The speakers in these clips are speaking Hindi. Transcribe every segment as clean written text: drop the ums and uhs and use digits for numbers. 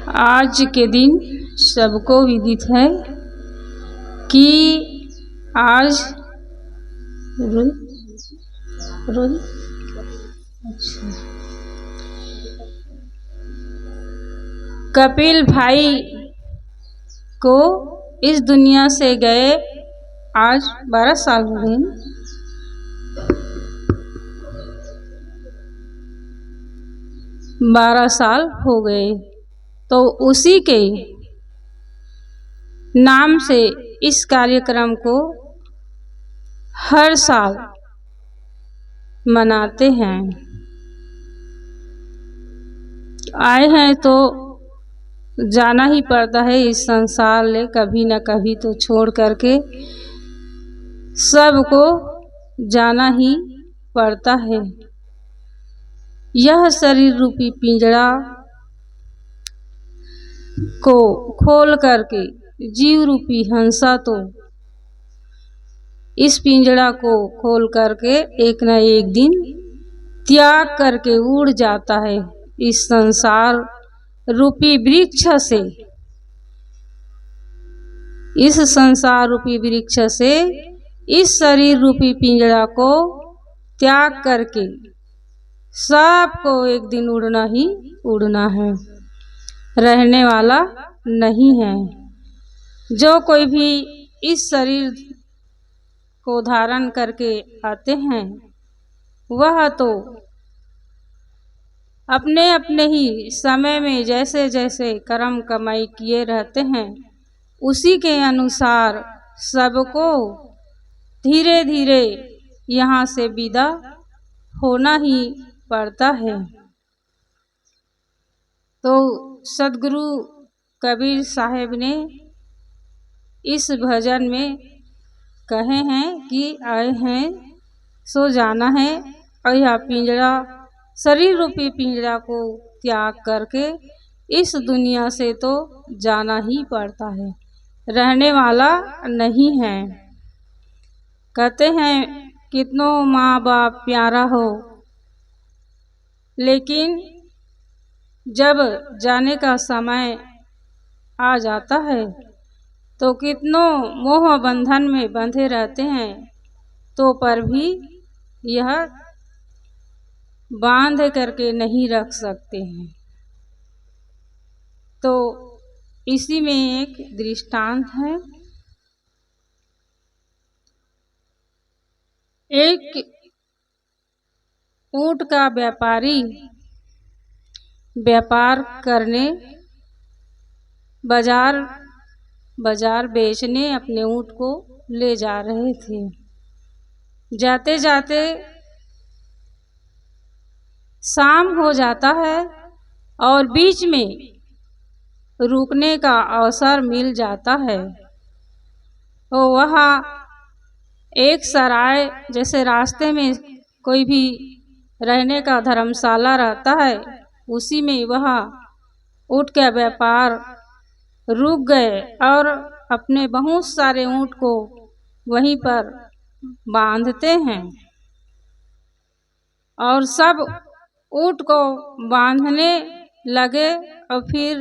आज के दिन सबको विदित है कि आज अच्छा कपिल भाई को इस दुनिया से गए आज 12 साल हो गए। 12 साल हो गए, तो उसी के नाम से इस कार्यक्रम को हर साल मनाते हैं। आए हैं तो जाना ही पड़ता है इस संसार ले, कभी न कभी तो छोड़ करके सबको जाना ही पड़ता है। यह शरीर रूपी पिंजड़ा को खोल करके जीव रूपी हंसा तो इस पिंजड़ा को खोल करके एक न एक दिन त्याग करके उड़ जाता है इस संसार रूपी वृक्ष से। इस संसार रूपी वृक्ष से इस शरीर रूपी पिंजड़ा को त्याग करके सबको एक दिन उड़ना ही उड़ना है, रहने वाला नहीं है। जो कोई भी इस शरीर को धारण करके आते हैं वह तो अपने अपने ही समय में जैसे जैसे कर्म कमाई किए रहते हैं उसी के अनुसार सबको धीरे धीरे यहाँ से विदा होना ही पड़ता है। तो सद्गुरु कबीर साहेब ने इस भजन में कहे हैं कि आए हैं सो जाना है, और यह पिंजड़ा शरीर रूपी पिंजड़ा को त्याग करके इस दुनिया से तो जाना ही पड़ता है, रहने वाला नहीं है। कहते हैं कितनों माँ बाप प्यारा हो, लेकिन जब जाने का समय आ जाता है तो कितनों मोह बंधन में बंधे रहते हैं, तो पर भी यह बांध करके नहीं रख सकते हैं। तो इसी में एक दृष्टांत है। एक ऊंट का व्यापारी व्यापार करने बाजार बेचने अपने ऊंट को ले जा रहे थे। जाते जाते शाम हो जाता है और बीच में रुकने का अवसर मिल जाता है। तो वहाँ एक सराय, जैसे रास्ते में कोई भी रहने का धर्मशाला रहता है, उसी में वह ऊंट का व्यापार रुक गए और अपने बहुत सारे ऊंट को वहीं पर बांधते हैं। और सब ऊंट को बांधने लगे और फिर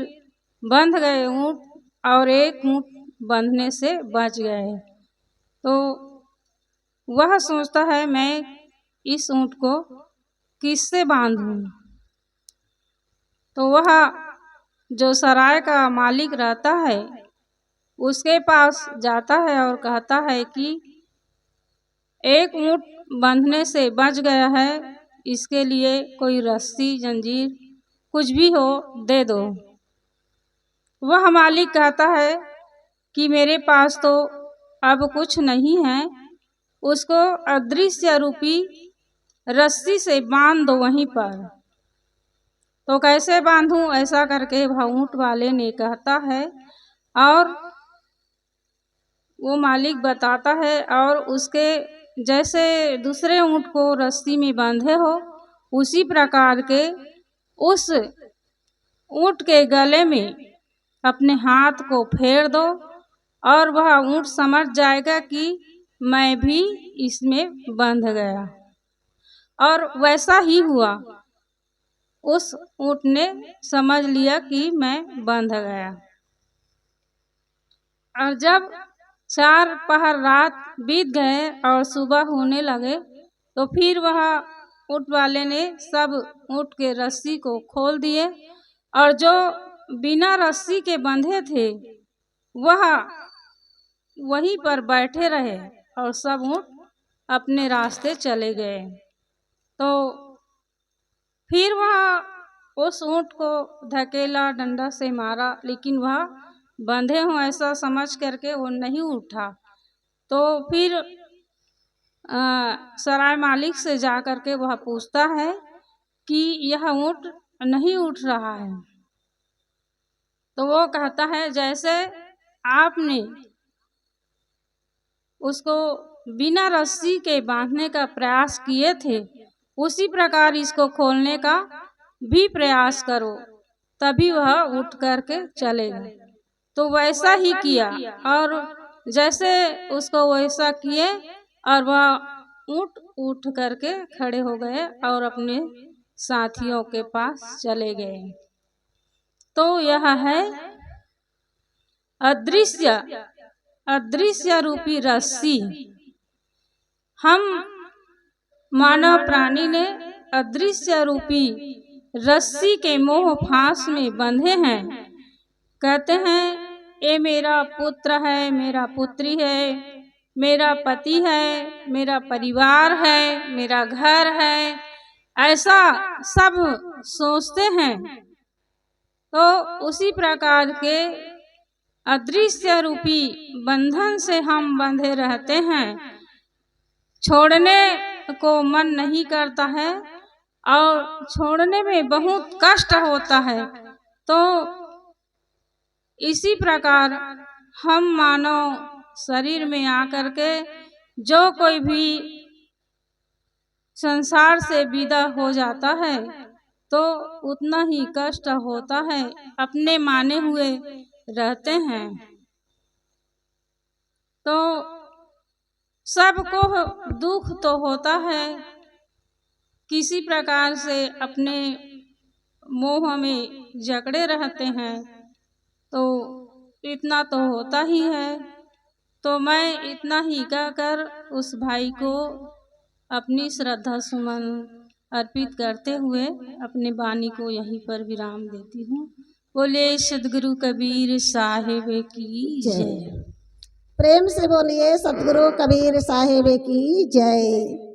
बंध गए ऊंट, और एक ऊंट बंधने से बच गए। तो वह सोचता है मैं इस ऊंट को किससे बांधूं। तो वह जो सराय का मालिक रहता है उसके पास जाता है और कहता है कि एक ऊंट बंधने से बच गया है, इसके लिए कोई रस्सी जंजीर कुछ भी हो दे दो। वह मालिक कहता है कि मेरे पास तो अब कुछ नहीं है, उसको अदृश्य रूपी रस्सी से बांध दो वहीं पर। तो कैसे बांधूं, ऐसा करके ऊंट वाले ने कहता है और वो मालिक बताता है, और उसके जैसे दूसरे ऊंट को रस्सी में बांधे हो उसी प्रकार के उस ऊंट के गले में अपने हाथ को फेर दो और वह ऊंट समझ जाएगा कि मैं भी इसमें बंध गया। और वैसा ही हुआ। उस ऊँट ने समझ लिया कि मैं बंध गया। और जब 4 पहर रात बीत गए और सुबह होने लगे तो फिर वह ऊँट वाले ने सब ऊँट के रस्सी को खोल दिए और जो बिना रस्सी के बंधे थे वह वहीं पर बैठे रहे और सब ऊँट अपने रास्ते चले गए। तो फिर वह उस ऊँट को धकेला, डंडा से मारा, लेकिन वह बंधे हों ऐसा समझ करके वो नहीं उठा। तो फिर सराय मालिक से जा कर के वह पूछता है कि यह ऊँट नहीं उठ रहा है। तो वो कहता है जैसे आपने उसको बिना रस्सी के बांधने का प्रयास किए थे उसी प्रकार इसको खोलने का भी प्रयास करो, तभी वह उठ करके चलेगा। तो वैसा ही किया और जैसे उसको वैसा किए और वह ऊँट उठ करके खड़े हो गए और अपने साथियों के पास चले गए। तो यह है अदृश्य रूपी रस्सी। हम मानव प्राणी ने अदृश्य रूपी रस्सी के मोह फांस में बंधे हैं। कहते हैं ये मेरा पुत्र है, मेरा पुत्री है, मेरा पति है, मेरा परिवार है, मेरा घर है, ऐसा सब सोचते हैं। तो उसी प्रकार के अदृश्य रूपी बंधन से हम बंधे रहते हैं, छोड़ने को मन नहीं करता है और छोड़ने में बहुत कष्ट होता है। तो इसी प्रकार हम मानव शरीर में आकर के जो कोई भी संसार से विदा हो जाता है तो उतना ही कष्ट होता है, अपने माने हुए रहते हैं। तो सबको दुख तो होता है, किसी प्रकार से अपने मोह में जकड़े रहते हैं, तो इतना तो होता ही है। तो मैं इतना ही कहकर उस भाई को अपनी श्रद्धा सुमन अर्पित करते हुए अपने वाणी को यहीं पर विराम देती हूँ। बोले सद्गुरु कबीर साहिब की जय। प्रेम से बोलिए सद्गुरु कबीर साहिब की जय।